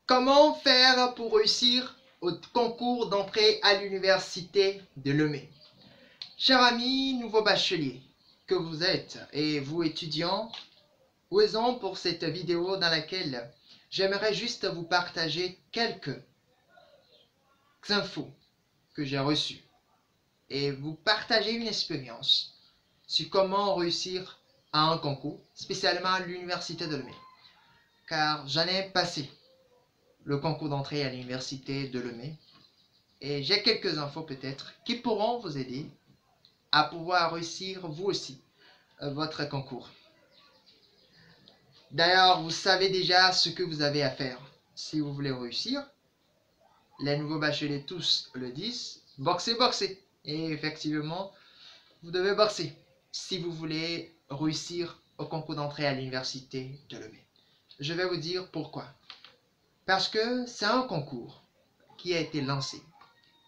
Comment faire pour réussir au concours d'entrée à l'université de Lemay? Chers amis nouveaux bacheliers que vous êtes et vous étudiants, raison pour cette vidéo dans laquelle j'aimerais juste vous partager quelques infos que j'ai reçues et vous partager une expérience sur comment réussir à un concours, spécialement à l'université de Lemay. Car j'en ai passé le concours d'entrée à l'université de Lemay et j'ai quelques infos peut-être qui pourront vous aider à pouvoir réussir vous aussi votre concours. D'ailleurs, vous savez déjà ce que vous avez à faire si vous voulez réussir. Les nouveaux bacheliers tous le disent, boxer, boxer. Et effectivement, vous devez boxer si vous voulez réussir au concours d'entrée à l'université de Lemay. Je vais vous dire pourquoi. Parce que c'est un concours qui a été lancé.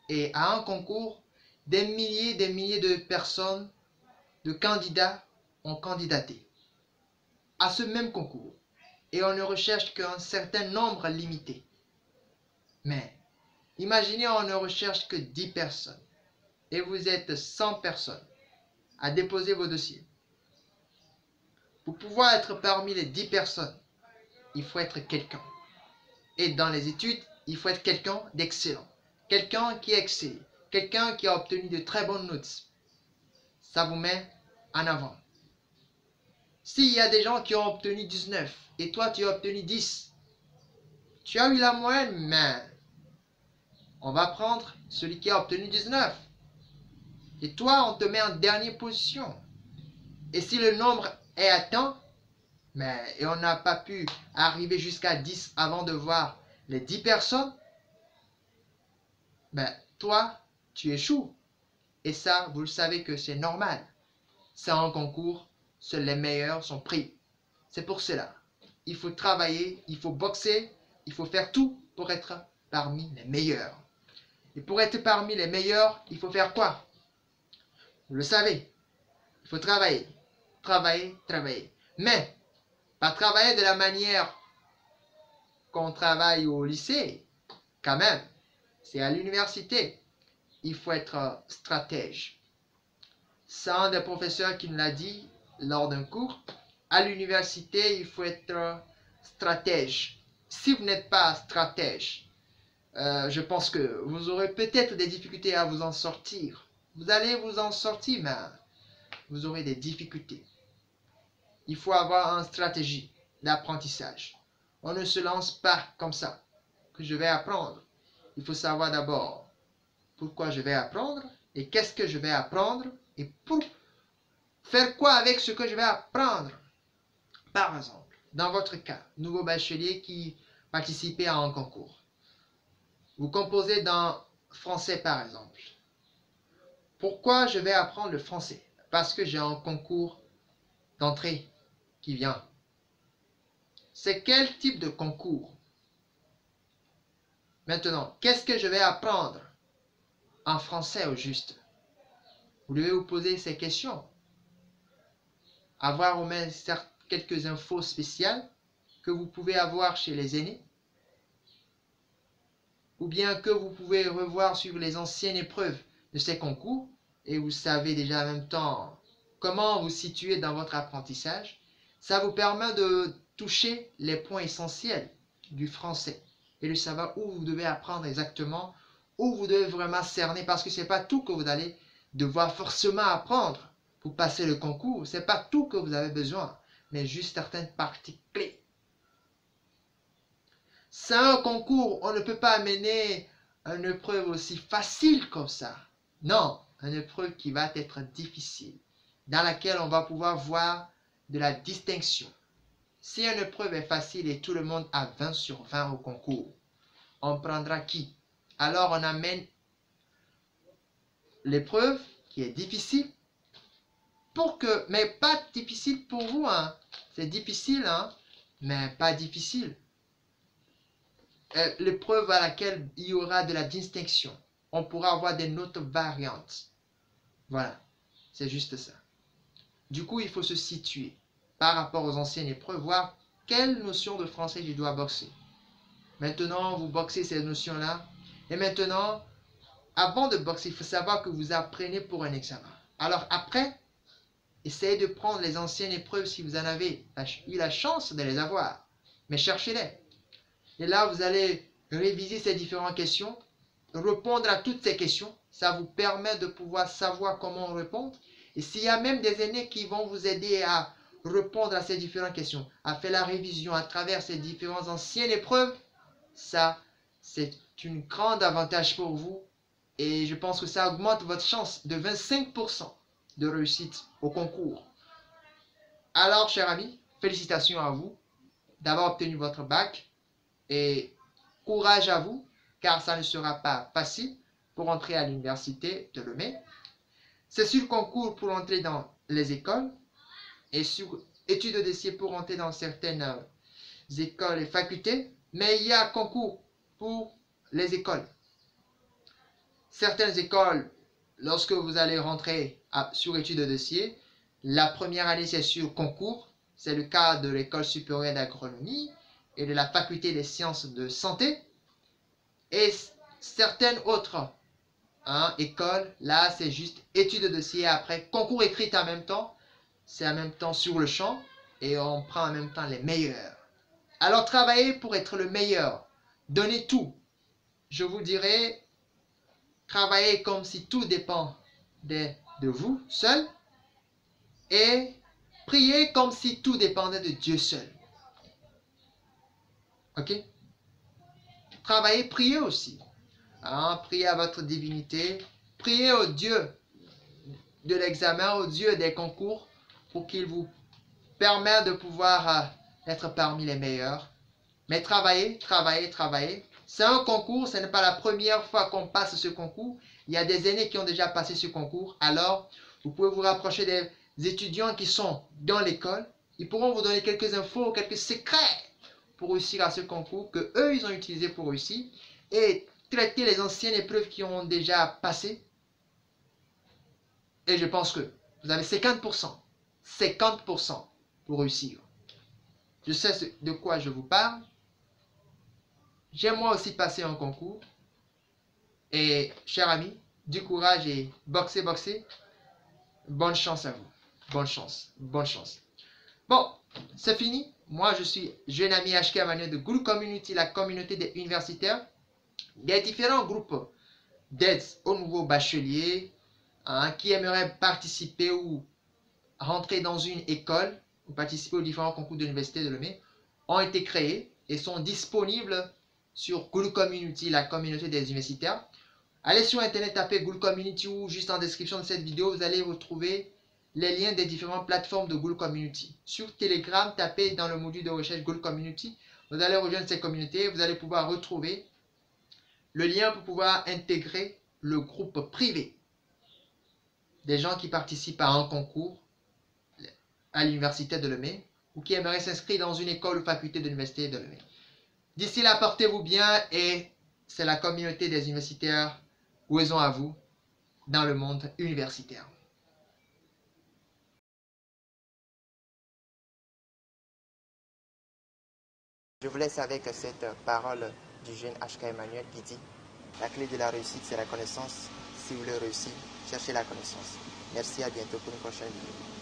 Et à un concours, des milliers de personnes, de candidats ont candidaté à ce même concours. Et on ne recherche qu'un certain nombre limité. Mais imaginez, on ne recherche que 10 personnes. Et vous êtes 100 personnes à déposer vos dossiers. Pour pouvoir être parmi les 10 personnes, il faut être quelqu'un. Et dans les études, il faut être quelqu'un d'excellent. Quelqu'un qui excelle. Quelqu'un qui a obtenu de très bonnes notes. Ça vous met en avant. S'il y a des gens qui ont obtenu 19 et toi tu as obtenu 10, tu as eu la moyenne, mais on va prendre celui qui a obtenu 19. Et toi, on te met en dernière position. Et si le nombre est atteint, et on n'a pas pu arriver jusqu'à 10 avant de voir les 10 personnes, toi, tu échoues. Et ça, vous le savez que c'est normal. C'est un concours, seuls les meilleurs sont pris. C'est pour cela. Il faut travailler, il faut boxer, il faut faire tout pour être parmi les meilleurs. Et pour être parmi les meilleurs, il faut faire quoi? Vous le savez. Il faut travailler. Travailler, travailler. Mais, pas travailler de la manière qu'on travaille au lycée. Quand même, c'est à l'université. Il faut être stratège. C'est un des professeurs qui nous l'a dit lors d'un cours. À l'université, il faut être stratège. Si vous n'êtes pas stratège, je pense que vous aurez peut-être des difficultés à vous en sortir. Vous allez vous en sortir, mais vous aurez des difficultés. Il faut avoir une stratégie d'apprentissage. On ne se lance pas comme ça, que je vais apprendre. Il faut savoir d'abord pourquoi je vais apprendre et qu'est-ce que je vais apprendre et pour faire quoi avec ce que je vais apprendre. Par exemple, dans votre cas, nouveau bachelier qui participait à un concours. Vous composez dans français par exemple. Pourquoi je vais apprendre le français? Parce que j'ai un concours d'entrée qui vient. C'est quel type de concours? Maintenant, qu'est-ce que je vais apprendre en français au juste? Vous devez vous poser ces questions. Avoir au moins quelques infos spéciales que vous pouvez avoir chez les aînés. Ou bien que vous pouvez revoir sur les anciennes épreuves de ces concours. Et vous savez déjà en même temps comment vous situer dans votre apprentissage. Ça vous permet de toucher les points essentiels du français et de savoir où vous devez apprendre exactement, où vous devez vraiment cerner, parce que ce n'est pas tout que vous allez devoir forcément apprendre pour passer le concours. Ce n'est pas tout que vous avez besoin, mais juste certaines parties clés. C'est un concours, on ne peut pas amener une épreuve aussi facile comme ça. Non, une épreuve qui va être difficile, dans laquelle on va pouvoir voir de la distinction. Si une épreuve est facile et tout le monde a 20 sur 20 au concours, on prendra qui? Alors on amène l'épreuve qui est difficile, mais pas difficile pour vous, hein. C'est difficile, hein, mais pas difficile. L'épreuve à laquelle il y aura de la distinction. On pourra avoir des notes variantes. Voilà, c'est juste ça. Du coup, il faut se situer par rapport aux anciennes épreuves, voir quelle notion de français je dois boxer. Maintenant, vous boxez ces notions-là. Et maintenant, avant de boxer, il faut savoir que vous apprenez pour un examen. Alors après, essayez de prendre les anciennes épreuves si vous en avez eu la chance de les avoir. Mais cherchez-les. Et là, vous allez réviser ces différentes questions, répondre à toutes ces questions. Ça vous permet de pouvoir savoir comment répondre. Et s'il y a même des aînés qui vont vous aider à répondre à ces différentes questions, à faire la révision à travers ces différentes anciennes épreuves, ça, c'est un grand avantage pour vous. Et je pense que ça augmente votre chance de 25% de réussite au concours. Alors, chers amis, félicitations à vous d'avoir obtenu votre bac. Et courage à vous, car ça ne sera pas facile pour entrer à l'université de Lomé. C'est sur concours pour entrer dans les écoles et sur études de dossier pour entrer dans certaines écoles et facultés, mais il y a concours pour les écoles. Certaines écoles, lorsque vous allez rentrer sur études de dossier, la première année c'est sur concours, c'est le cas de l'école supérieure d'agronomie et de la faculté des sciences de santé, et certaines autres écoles, là c'est juste études de dossier, après concours écrit en même temps, c'est en même temps sur le champ, et on prend en même temps les meilleurs. Alors travaillez pour être le meilleur, donnez tout. Je vous dirais, travaillez comme si tout dépend de vous seul, et priez comme si tout dépendait de Dieu seul. Ok? Travaillez, priez aussi. Priez à votre divinité. Priez au Dieu de l'examen, au Dieu des concours, pour qu'il vous permette de pouvoir être parmi les meilleurs. Mais travaillez, travaillez, travaillez. C'est un concours, ce n'est pas la première fois qu'on passe ce concours. Il y a des aînés qui ont déjà passé ce concours. Alors, vous pouvez vous rapprocher des étudiants qui sont dans l'école. Ils pourront vous donner quelques infos, quelques secrets pour réussir à ce concours que eux ils ont utilisé pour réussir. Et traiter les anciennes épreuves qui ont déjà passé. Et je pense que vous avez 50%. 50% pour réussir. Je sais de quoi je vous parle. J'ai moi aussi passé un concours. Et, chers amis, du courage et boxez, boxez. Bonne chance à vous. Bonne chance. Bonne chance. Bon, c'est fini. Moi, je suis jeune ami HK Emmanuel de Gulu Community, la communauté des universitaires. Des différents groupes d'aide aux nouveaux bacheliers qui aimeraient participer ou rentrer dans une école ou participer aux différents concours de l'université de Lomé ont été créés et sont disponibles sur Gulu Community, la communauté des universitaires. Allez sur internet, tapez Gulu Community ou juste en description de cette vidéo, vous allez retrouver les liens des différentes plateformes de Gulu Community. Sur Telegram, tapez dans le module de recherche Gulu Community, vous allez rejoindre ces communautés, vous allez pouvoir retrouver le lien pour pouvoir intégrer le groupe privé des gens qui participent à un concours à l'université de Lomé ou qui aimeraient s'inscrire dans une école ou faculté de l'université de Lomé. D'ici là, portez-vous bien et c'est la communauté des universitaires. Ouaison à vous dans le monde universitaire. Je vous laisse avec cette parole du jeune HK Emmanuel qui dit: la clé de la réussite, c'est la connaissance. Si vous voulez réussir, cherchez la connaissance. Merci, à bientôt pour une prochaine vidéo.